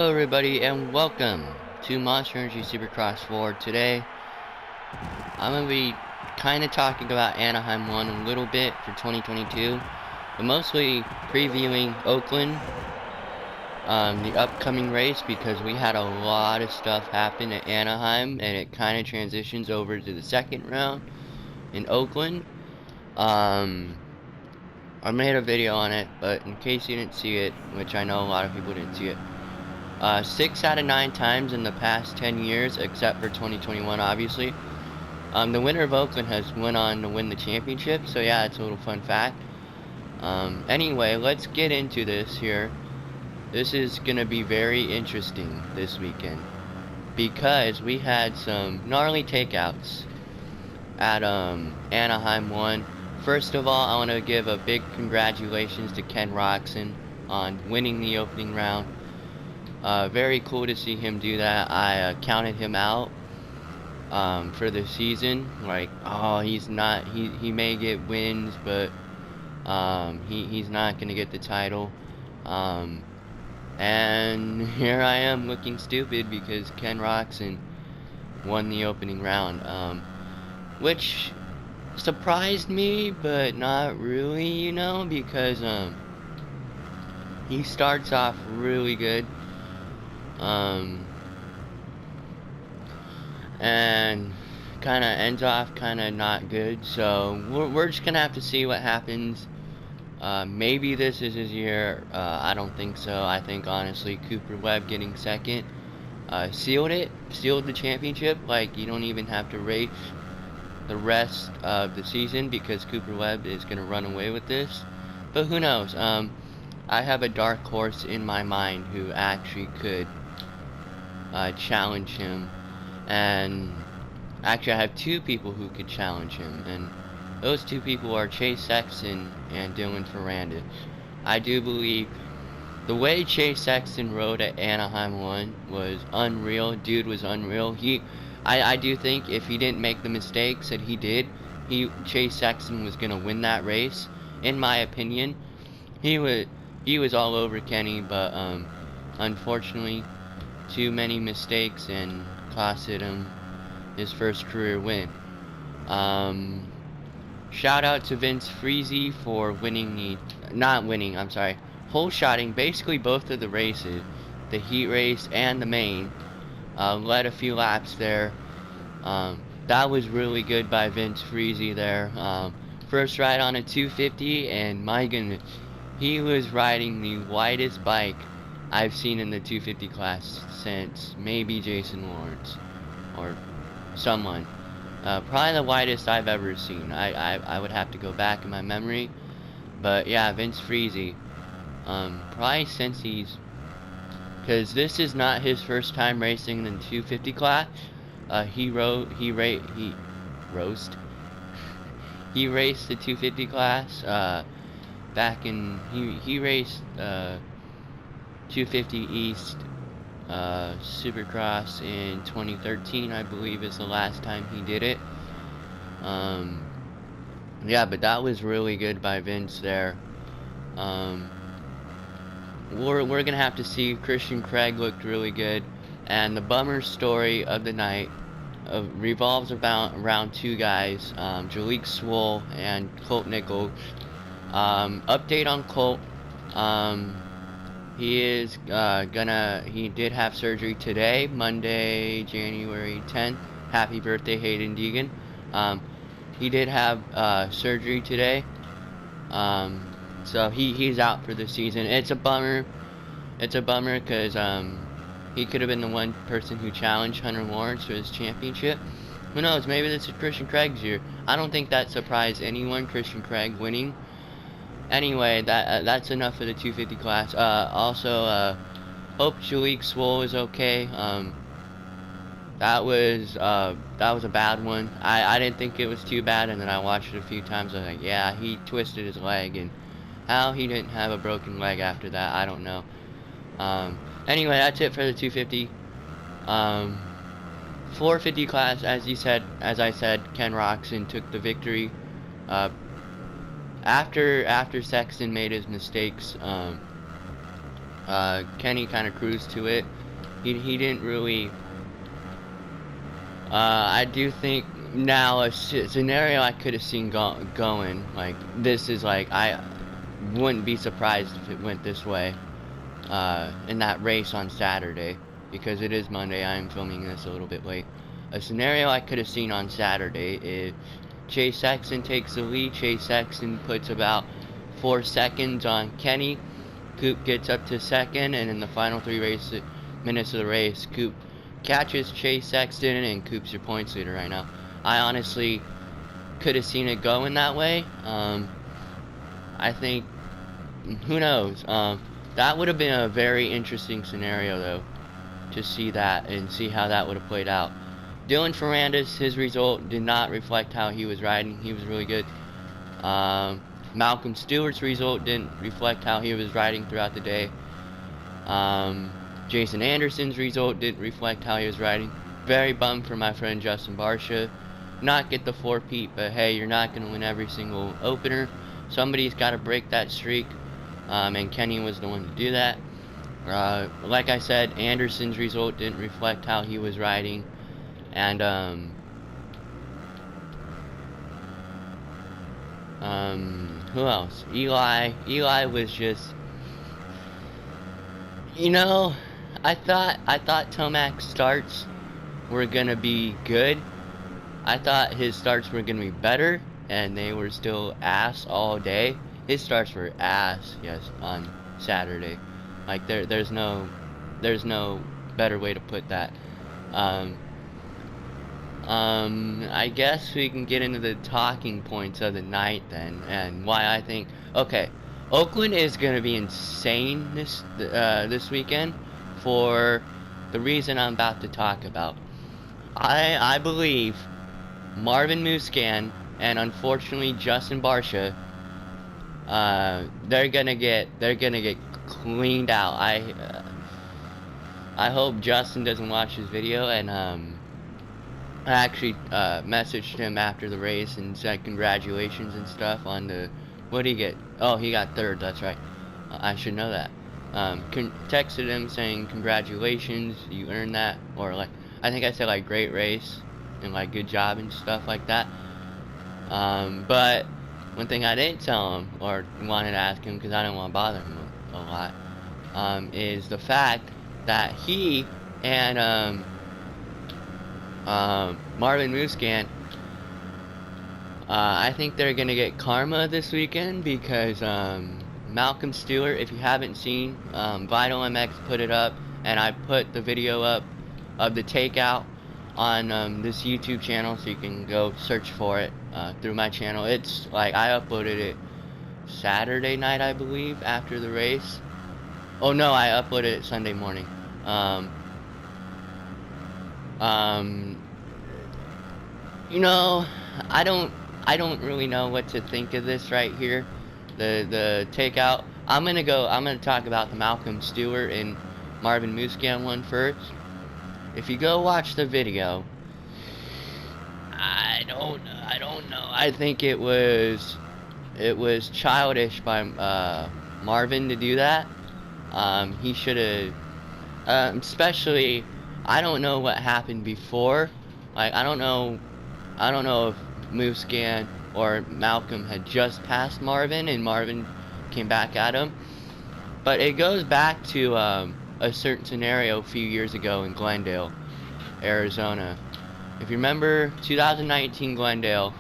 Hello everybody and welcome to Monster Energy Supercross 4. Today I'm going to be kind of talking about Anaheim 1 a little bit for 2022, but mostly previewing Oakland, the upcoming race, because we had a lot of stuff happen at Anaheim and it kind of transitions over to the second round in Oakland. I made a video on it, but in case you didn't see it, which I know a lot of people didn't see it, 6 out of 9 times in the past 10 years, except for 2021, obviously, the winner of Oakland has went on to win the championship. So yeah, it's a little fun fact. Anyway, let's get into this here. This is gonna be very interesting this weekend because we had some gnarly takeouts at Anaheim 1. First of all, I want to give a big congratulations to Ken Roczen on winning the opening round. Very cool to see him do that. I counted him out for the season. Like, oh, he may get wins, but he's not gonna get the title. And here I am looking stupid because Ken Roczen won the opening round, which surprised me, but not really, you know, because he starts off really good. And kind of ends off kind of not good, so we're just gonna have to see what happens. Maybe this is his year. I don't think so. I think honestly Cooper Webb getting second sealed the championship. Like, you don't even have to race the rest of the season because Cooper Webb is gonna run away with this, but who knows. I have a dark horse in my mind who actually could challenge him, and actually I have two people who could challenge him, and those two people are Chase Sexton and Dylan Ferrandis. I do believe the way Chase Sexton rode at Anaheim 1 was unreal. Dude was unreal. I do think if he didn't make the mistakes that he did, Chase Sexton was gonna win that race. In my opinion, he was all over Kenny, but unfortunately, too many mistakes and costed him his first career win. Shout out to Vince Freezy for hole shotting basically both of the races, the heat race and the main. Led a few laps there. That was really good by Vince Freezy there. First ride on a 250, and my goodness, he was riding the widest bike I've seen in the 250 class since maybe Jason Lawrence or someone. Probably the widest I've ever seen. I would have to go back in my memory, but yeah, Vince Freezy. Probably since because this is not his first time racing in the 250 class. He raced the 250 class back in he raced 250 East Supercross in 2013, I believe, is the last time he did it. Yeah, but that was really good by Vince there. We're gonna have to see. Christian Craig looked really good, and the bummer story of the night revolves around two guys, Jalik Swoll and Colt Nichols. Update on Colt. He did have surgery today, Monday, January 10th. Happy birthday, Hayden Deegan. He did have surgery today. So he's out for the season. It's a bummer. It's a bummer because he could have been the one person who challenged Hunter Lawrence for his championship. Who knows? Maybe this is Christian Craig's year. I don't think that surprised anyone. Christian Craig winning. Anyway, that's enough for the 250 class. Also, hope Jalik Swoll is okay. That was a bad one. I didn't think it was too bad, and then I watched it a few times. I was like, yeah, he twisted his leg, and how he didn't have a broken leg after that, I don't know. Anyway, that's it for the 250. 450 class, as I said, Ken Roczen took the victory. After Sexton made his mistakes, Kenny kind of cruised to it. He didn't really. I do think now a scenario I could have seen going like this is like I wouldn't be surprised if it went this way in that race on Saturday, because it is Monday. I am filming this a little bit late. A scenario I could have seen on Saturday is Chase Sexton takes the lead. Chase Sexton puts about 4 seconds on Kenny. Coop gets up to second, and in the final 3 minutes of the race, Coop catches Chase Sexton, and Coop's your points leader right now. I honestly could have seen it going that way. I think, who knows? That would have been a very interesting scenario, though, to see that and see how that would have played out. Dylan Ferrandis, his result did not reflect how he was riding. He was really good. Malcolm Stewart's result didn't reflect how he was riding throughout the day. Jason Anderson's result didn't reflect how he was riding. Very bummed for my friend Justin Barsha. Not get the 4-peat, but hey, you're not going to win every single opener. Somebody's got to break that streak, and Kenny was the one to do that. Like I said, Anderson's result didn't reflect how he was riding. And who else? Eli was just, you know, I thought Tomac's starts were gonna be good. I thought his starts were gonna be better, and they were still ass all day. His starts were ass, yes, on Saturday. Like there's no better way to put that. I guess we can get into the talking points of the night then, and why I think. Okay, Oakland is gonna be insane this weekend for the reason I'm about to talk about. I believe Marvin Musquin and unfortunately Justin Barsha, they're gonna get cleaned out. I hope Justin doesn't watch this video, and I actually messaged him after the race and said congratulations and stuff on the, what did he get? Oh, he got 3rd, that's right. I should know that. Texted him saying congratulations, you earned that, or like, I think I said like great race and like good job and stuff like that. But one thing I didn't tell him, or wanted to ask him because I didn't want to bother him a lot, is the fact that he and Marvin Musquin, I think they're gonna get karma this weekend, because Malcolm Stewart, if you haven't seen, Vital MX put it up, and I put the video up of the takeout on this YouTube channel, so you can go search for it through my channel. It's like I uploaded it Saturday night, I believe, after the race. Oh no, I uploaded it Sunday morning. You know, I don't really know what to think of this right here. The takeout. I'm gonna talk about the Malcolm Stewart and Marvin Musquin one first. If you go watch the video, I don't know. I think it was childish by Marvin to do that. He should have, especially, I don't know what happened before. Like, I don't know if Musquin or Malcolm had just passed Marvin and Marvin came back at him. But it goes back to a certain scenario a few years ago in Glendale, Arizona. If you remember 2019 Glendale,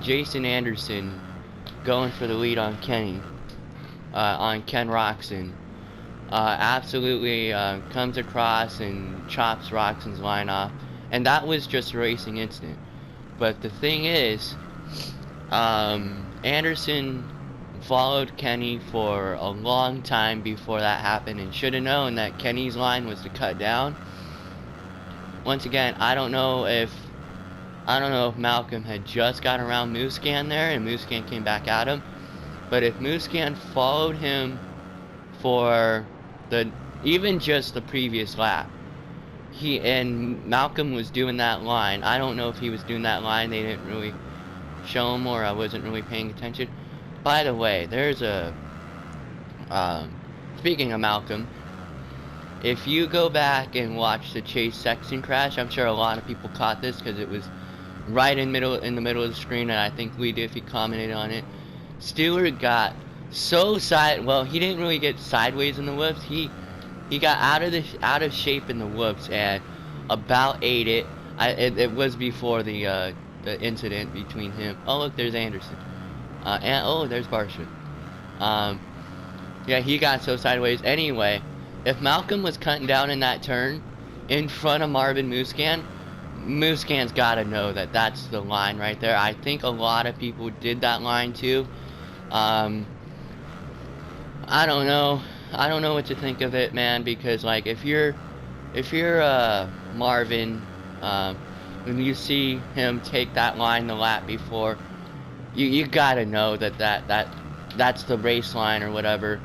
Jason Anderson going for the lead on Kenny, on Ken Roxon, absolutely comes across and chops Roxon's line off, and that was just a racing incident. But the thing is, Anderson followed Kenny for a long time before that happened, and should have known that Kenny's line was to cut down. Once again, I don't know if Malcolm had just got around Musquin there and Musquin came back at him, but if Musquin followed him for even just the previous lap, and Malcolm was doing that line. I don't know if he was doing that line. They didn't really show him, or I wasn't really paying attention. By the way, there's a speaking of Malcolm, if you go back and watch the Chase Sexton crash, I'm sure a lot of people caught this because it was right in the middle of the screen, and I think Lee Diffie commented on it. Stewart got so well, he didn't really get sideways in the whoops. He got out of shape in the whoops and about ate it. It was before the incident between him. Oh look, there's Anderson. And oh, there's Barsha. Yeah, he got so sideways. Anyway, if Malcolm was cutting down in that turn in front of Marvin Musquin's got to know that that's the line right there. I think a lot of people did that line too. I don't know what to think of it, man, because like if you're Marvin, when you see him take that line the lap before, you got to know that's the race line or whatever.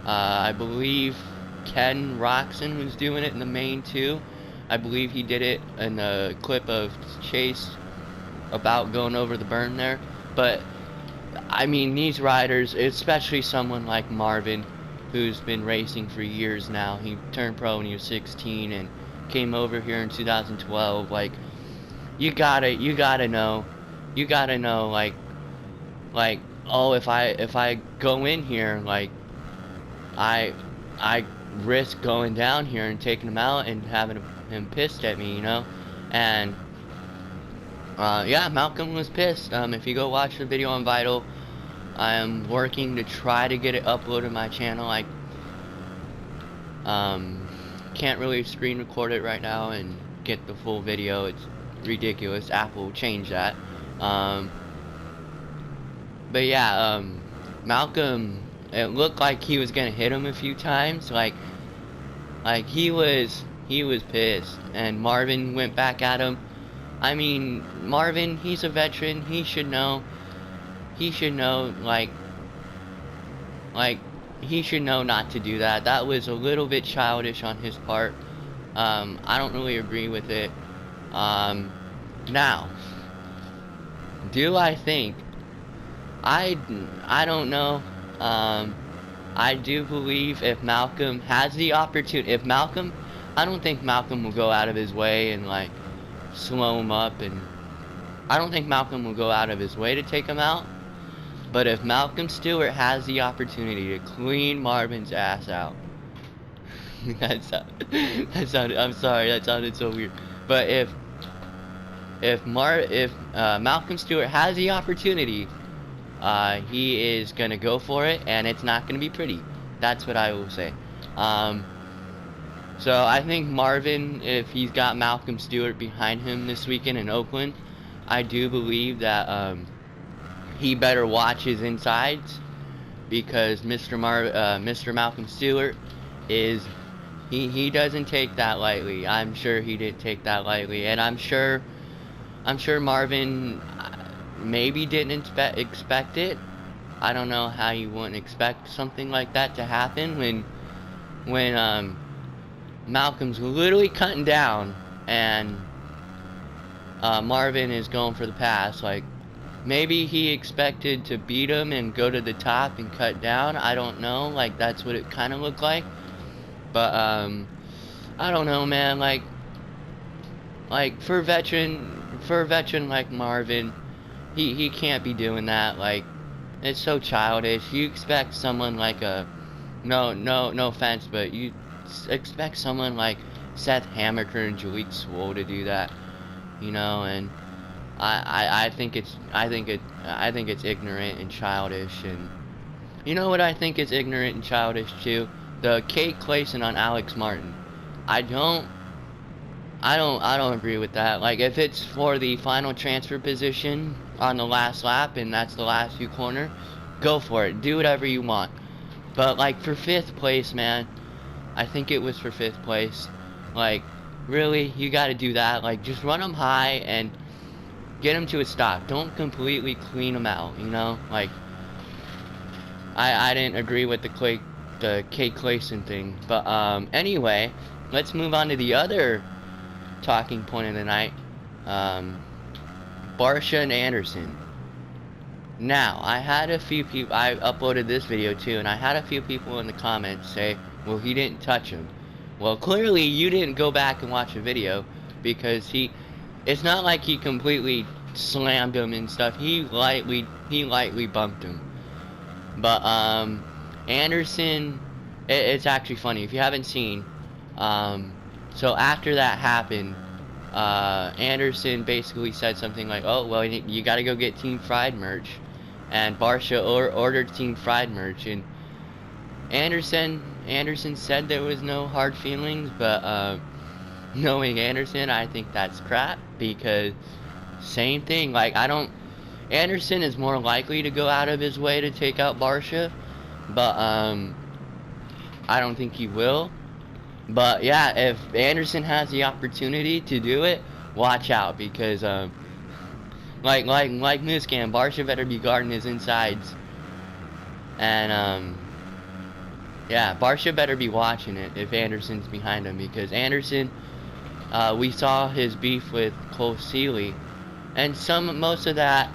I believe Ken Roxon was doing it in the main too. I believe he did it in a clip of Chase about going over the burn there. But I mean, these riders, especially someone like Marvin, who's been racing for years now. He turned pro when he was 16 and came over here in 2012. Like, you gotta know, like, oh, if I go in here, like, I risk going down here and taking him out and having him pissed at me, you know. And yeah, Malcolm was pissed. If you go watch the video on Vital, I am working to try to get it uploaded to my channel. I can't really screen record it right now and get the full video. It's ridiculous. Apple changed that. But yeah, Malcolm, it looked like he was gonna hit him a few times. Like he was pissed, and Marvin went back at him. I mean, Marvin, he's a veteran. He should know. He should know, like he should know not to do that. That was a little bit childish on his part. I don't really agree with it. Now, do I think? I don't know. I do believe if Malcolm has the opportunity, I don't think Malcolm will go out of his way and like slow him up, and I don't think Malcolm will go out of his way to take him out. But if Malcolm Stewart has the opportunity to clean Marvin's ass out, that sounded, I'm sorry, that sounded so weird. But if Malcolm Stewart has the opportunity, he is gonna go for it, and it's not gonna be pretty. That's what I will say. So I think Marvin, if he's got Malcolm Stewart behind him this weekend in Oakland, I do believe that he better watch his insides, because Mr. Malcolm Stewart is he doesn't take that lightly. I'm sure he didn't take that lightly, and I'm sure Marvin maybe didn't expect it. I don't know how you wouldn't expect something like that to happen when Malcolm's literally cutting down and Marvin is going for the pass. Like, maybe he expected to beat him and go to the top and cut down. I don't know. Like, that's what it kind of looked like. But I don't know, man. Like for a veteran like Marvin, he can't be doing that. Like, it's so childish. You expect someone like no offense, but you expect someone like Seth Hammaker and Jalek Swoll to do that, you know. And I think it's ignorant and childish. And you know what I think is ignorant and childish too? The Kate Clayson on Alex Martin. I don't agree with that. Like, if it's for the final transfer position on the last lap and that's the last few corners, go for it. Do whatever you want. But like for 5th place, man, I think it was for 5th place. Like, really, you got to do that. Like, just run them high and get them to a stop. Don't completely clean them out, you know? Like, I didn't agree with the Kate Clayson thing. But anyway, let's move on to the other talking point of the night. Barsha and Anderson. Now, I had a few people, I uploaded this video too, and I had a few people in the comments say, well, he didn't touch him. Well, clearly you didn't go back and watch the video, because it's not like he completely slammed him and stuff. He lightly bumped him. But, Anderson, it's actually funny, if you haven't seen, so after that happened, Anderson basically said something like, oh, well, you gotta go get Team Fried merch. And Barsha ordered Team Fried merch, and Anderson said there was no hard feelings, but knowing Anderson, I think that's crap, because same thing, like, Anderson is more likely to go out of his way to take out Barsha, but I don't think he will. But yeah, if Anderson has the opportunity to do it, watch out, because like Muscan, Barsha better be guarding his insides, and yeah, Barsha better be watching it if Anderson's behind him, because Anderson, we saw his beef with Cole Seeley, and most of that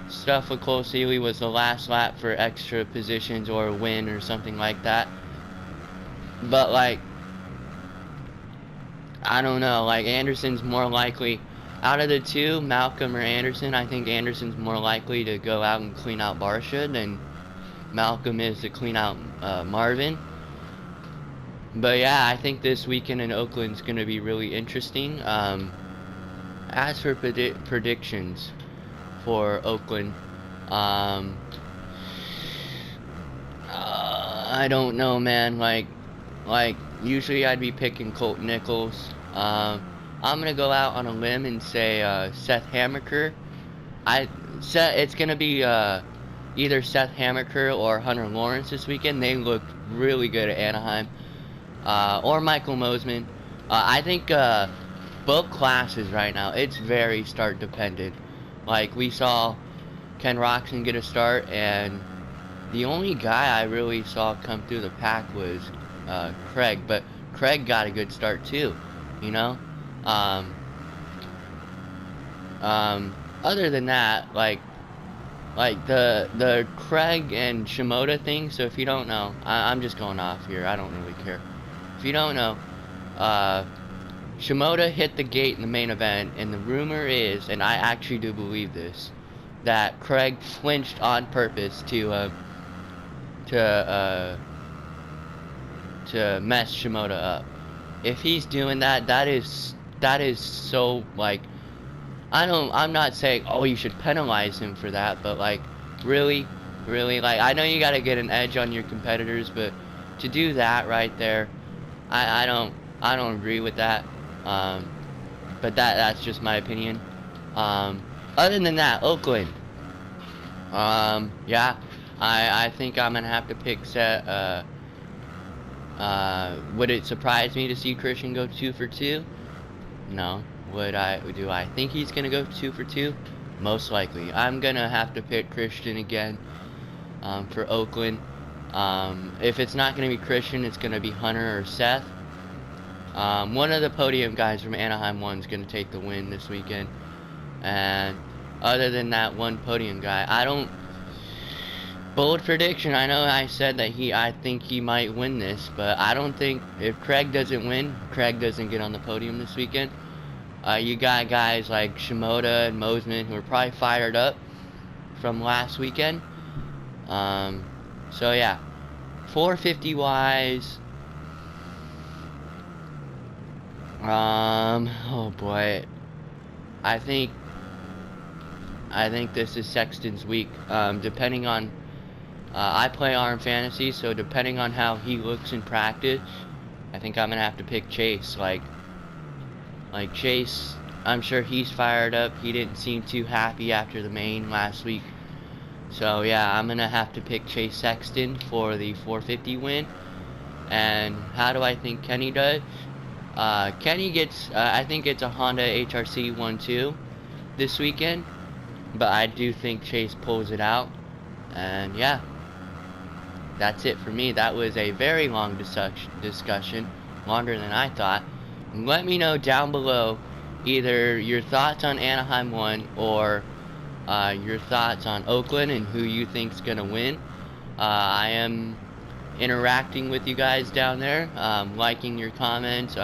stuff with Cole Seeley was the last lap for extra positions or a win or something like that. But like, I don't know, like, Anderson's more likely, out of the two, Malcolm or Anderson, I think Anderson's more likely to go out and clean out Barsha than Malcolm is to clean out Marvin. But yeah, I think this weekend in Oakland's going to be really interesting. As for predictions for Oakland, I don't know, man. Like usually I'd be picking Colt Nichols. I'm gonna go out on a limb and say Seth Hammaker. It's gonna be either Seth Hammaker or Hunter Lawrence this weekend. They looked really good at Anaheim. Or Michael Mosman. I think both classes right now, it's very start dependent. Like, we saw Ken Roxon get a start, and the only guy I really saw come through the pack was Craig, but Craig got a good start too, you know. Other than that, like the Craig and Shimoda thing. So if you don't know, I'm just going off here. I don't really care. If you don't know, Shimoda hit the gate in the main event, and the rumor is, and I actually do believe this, that Craig flinched on purpose to mess Shimoda up. If he's doing that, that is so, like, I'm not saying, oh, you should penalize him for that, but like, really, like, I know you gotta get an edge on your competitors, but to do that right there, I don't agree with that. But that's just my opinion. Other than that, Oakland. Yeah, I think I'm gonna have to pick Seth. Would it surprise me to see Christian go 2 for 2? No. Do I think he's gonna go 2 for 2? Most likely. I'm gonna have to pick Christian again, for Oakland. If it's not gonna be Christian, it's gonna be Hunter or Seth. One of the podium guys from Anaheim 1 is gonna take the win this weekend. And other than that one podium guy, bold prediction, I know I said that I think he might win this, but I don't think, if Craig doesn't win, Craig doesn't get on the podium this weekend. You got guys like Shimoda and Mosman who are probably fired up from last weekend. So yeah, 450 wise. Oh boy, I think this is Sexton's week. Depending on, I play ARM Fantasy, so depending on how he looks in practice, I think I'm gonna have to pick Chase. Like Chase, I'm sure he's fired up. He didn't seem too happy after the main last week. So yeah, I'm gonna have to pick Chase Sexton for the 450 win. And how do I think Kenny does? Kenny gets, I think it's a Honda HRC 1-2 this weekend, but I do think Chase pulls it out. And yeah, that's it for me. That was a very long discussion, longer than I thought. Let me know down below either your thoughts on Anaheim 1 or your thoughts on Oakland and who you think's gonna win. I am interacting with you guys down there, liking your comments,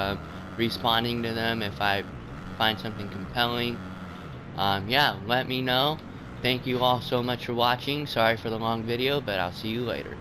responding to them if I find something compelling. Yeah, let me know. Thank you all so much for watching. Sorry for the long video, but I'll see you later.